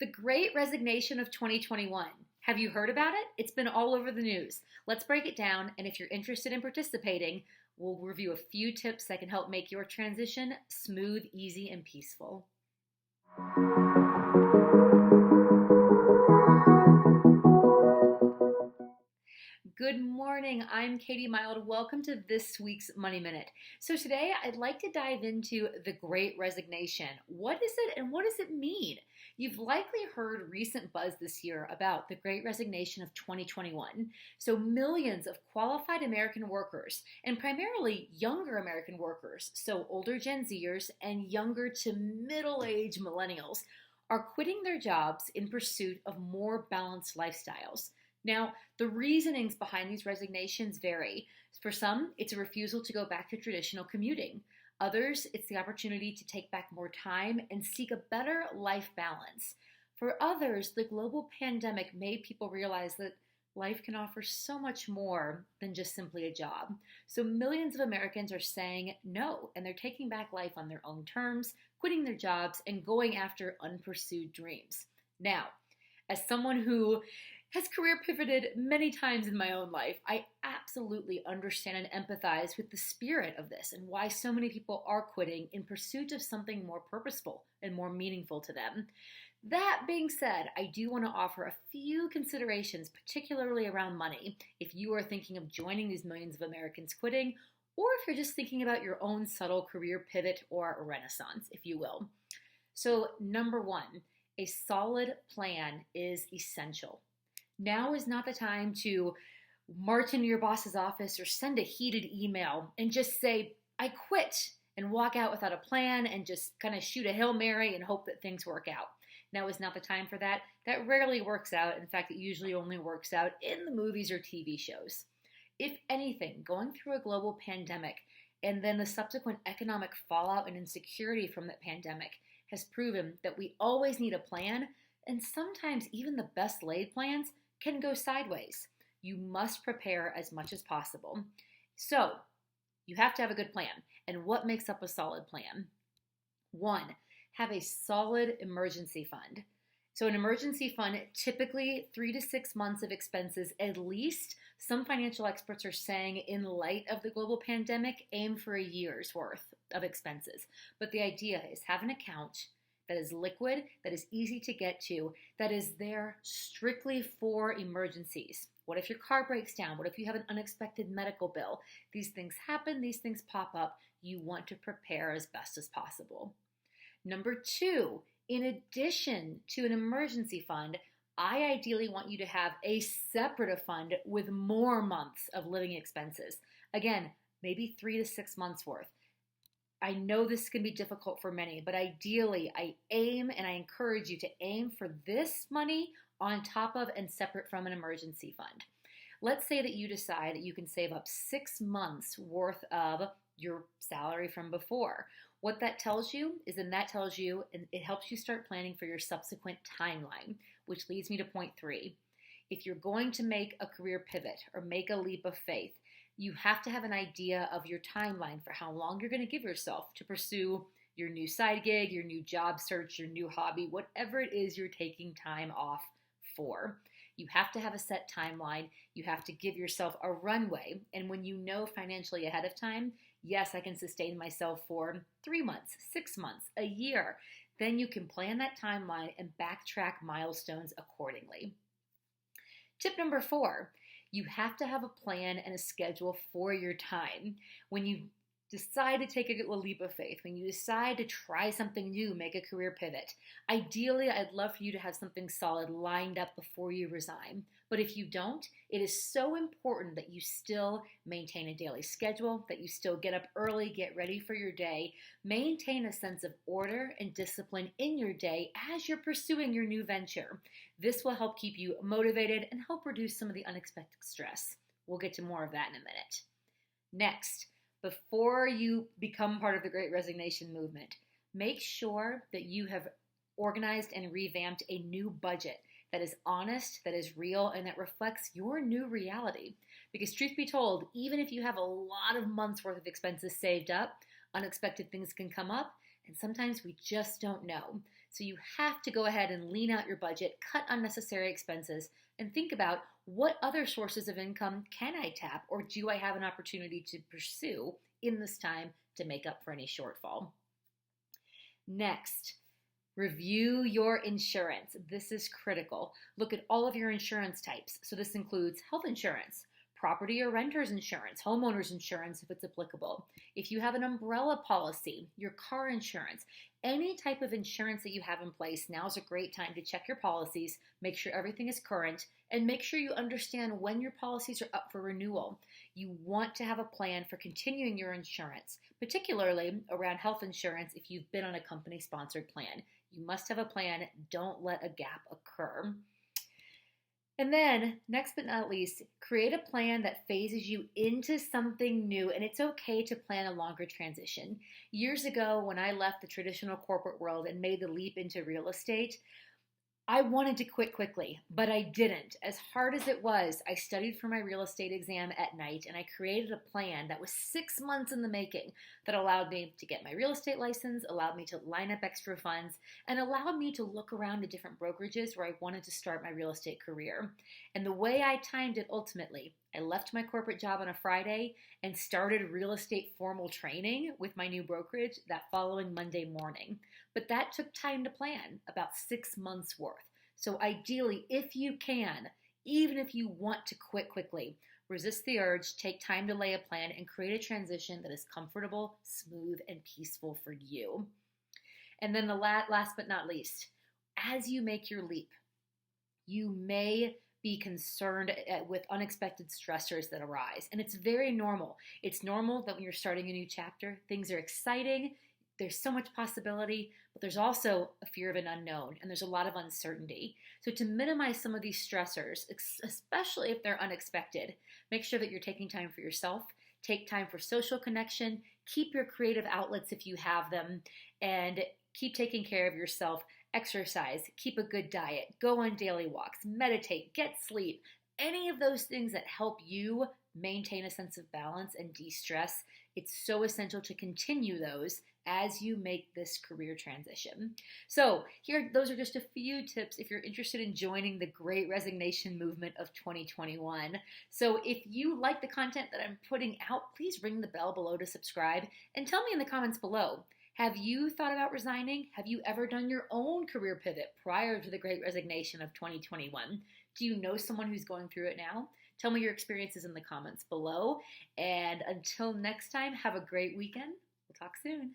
The Great Resignation of 2021. Have you heard about it? It's been all over the news. Let's break it down, and if you're interested in participating, we'll review a few tips that can help make your transition smooth, easy, and peaceful. Good morning. I'm Katie Mild. Welcome to this week's Money Minute. So today I'd like to dive into the Great Resignation. What is it and what does it mean? You've likely heard recent buzz this year about the Great Resignation of 2021. So millions of qualified American workers, and primarily younger American workers, so older Gen Zers and younger to middle-aged millennials, are quitting their jobs in pursuit of more balanced lifestyles. Now, the reasonings behind these resignations vary. For some, it's a refusal to go back to traditional commuting. Others, it's the opportunity to take back more time and seek a better life balance. For others, the global pandemic made people realize that life can offer so much more than just simply a job. So millions of Americans are saying no, and they're taking back life on their own terms, quitting their jobs, and going after unpursued dreams. Now, as someone who has career pivoted many times in my own life, I absolutely understand and empathize with the spirit of this and why so many people are quitting in pursuit of something more purposeful and more meaningful to them. That being said, I do want to offer a few considerations, particularly around money, if you are thinking of joining these millions of Americans quitting, or if you're just thinking about your own subtle career pivot or renaissance, if you will. So, number one, a solid plan is essential. Now is not the time to march into your boss's office or send a heated email and just say, I quit, and walk out without a plan and just kind of shoot a Hail Mary and hope that things work out. Now is not the time for that. That rarely works out. In fact, it usually only works out in the movies or TV shows. If anything, going through a global pandemic and then the subsequent economic fallout and insecurity from that pandemic has proven that we always need a plan, and sometimes even the best laid plans can go sideways. You must prepare as much as possible. So, you have to have a good plan. And what makes up a solid plan? One, have a solid emergency fund. So an emergency fund, typically 3 to 6 months of expenses at least. Some financial experts are saying in light of the global pandemic, aim for a year's worth of expenses. But the idea is have an account that is liquid, that is easy to get to, that is there strictly for emergencies. What if your car breaks down? What if you have an unexpected medical bill? These things happen, these things pop up. You want to prepare as best as possible. Number two, in addition to an emergency fund, I ideally want you to have a separate fund with more months of living expenses. Again, maybe 3 to 6 months worth. I know this can be difficult for many, but ideally I aim and I encourage you to aim for this money on top of and separate from an emergency fund. Let's say that you decide that you can save up 6 months worth of your salary from before. What that tells you is then that tells you, and it helps you start planning for your subsequent timeline, which leads me to point three. If you're going to make a career pivot or make a leap of faith, you have to have an idea of your timeline for how long you're going to give yourself to pursue your new side gig, your new job search, your new hobby, whatever it is you're taking time off for. You have to have a set timeline. You have to give yourself a runway. And when you know financially ahead of time, yes, I can sustain myself for 3 months, 6 months, a year, then you can plan that timeline and backtrack milestones accordingly. Tip number four. You have to have a plan and a schedule for your time. When you decide to take a leap of faith, when you decide to try something new, make a career pivot, ideally I'd love for you to have something solid lined up before you resign. But if you don't, it is so important that you still maintain a daily schedule, that you still get up early, get ready for your day, maintain a sense of order and discipline in your day as you're pursuing your new venture. This will help keep you motivated and help reduce some of the unexpected stress. We'll get to more of that in a minute. Next, before you become part of the Great Resignation movement, make sure that you have organized and revamped a new budget that is honest, that is real, and that reflects your new reality. Because truth be told, even if you have a lot of months worth of expenses saved up, unexpected things can come up, and sometimes we just don't know. So you have to go ahead and lean out your budget, cut unnecessary expenses, and think about what other sources of income can I tap or do I have an opportunity to pursue in this time to make up for any shortfall. Next, review your insurance. This is critical. Look at all of your insurance types. So this includes health insurance, property or renter's insurance, homeowner's insurance if it's applicable. If you have an umbrella policy, your car insurance, any type of insurance that you have in place, now's a great time to check your policies, make sure everything is current, and make sure you understand when your policies are up for renewal. You want to have a plan for continuing your insurance, particularly around health insurance if you've been on a company-sponsored plan. You must have a plan. Don't let a gap occur. And then, next but not least, create a plan that phases you into something new, and it's okay to plan a longer transition. Years ago, when I left the traditional corporate world and made the leap into real estate, I wanted to quit quickly, but I didn't. As hard as it was, I studied for my real estate exam at night, and I created a plan that was 6 months in the making that allowed me to get my real estate license, allowed me to line up extra funds, and allowed me to look around at different brokerages where I wanted to start my real estate career. And the way I timed it ultimately, I left my corporate job on a Friday and started real estate formal training with my new brokerage that following Monday morning. But that took time to plan, about 6 months worth. So ideally, if you can, even if you want to quit quickly, resist the urge, take time to lay a plan, and create a transition that is comfortable, smooth, and peaceful for you. And then the last but not least, as you make your leap, you may be concerned with unexpected stressors that arise. And it's very normal. It's normal that when you're starting a new chapter, things are exciting, there's so much possibility, but there's also a fear of an unknown, and there's a lot of uncertainty. So to minimize some of these stressors, especially if they're unexpected, make sure that you're taking time for yourself, take time for social connection, keep your creative outlets if you have them, and keep taking care of yourself. Exercise, keep a good diet, go on daily walks, meditate, get sleep, any of those things that help you maintain a sense of balance and de-stress. It's so essential to continue those as you make this career transition. So those are just a few tips if you're interested in joining the Great Resignation movement of 2021. So if you like the content that I'm putting out, please ring the bell below to subscribe and tell me in the comments below. Have you thought about resigning? Have you ever done your own career pivot prior to the Great Resignation of 2021? Do you know someone who's going through it now? Tell me your experiences in the comments below. And until next time, have a great weekend. We'll talk soon.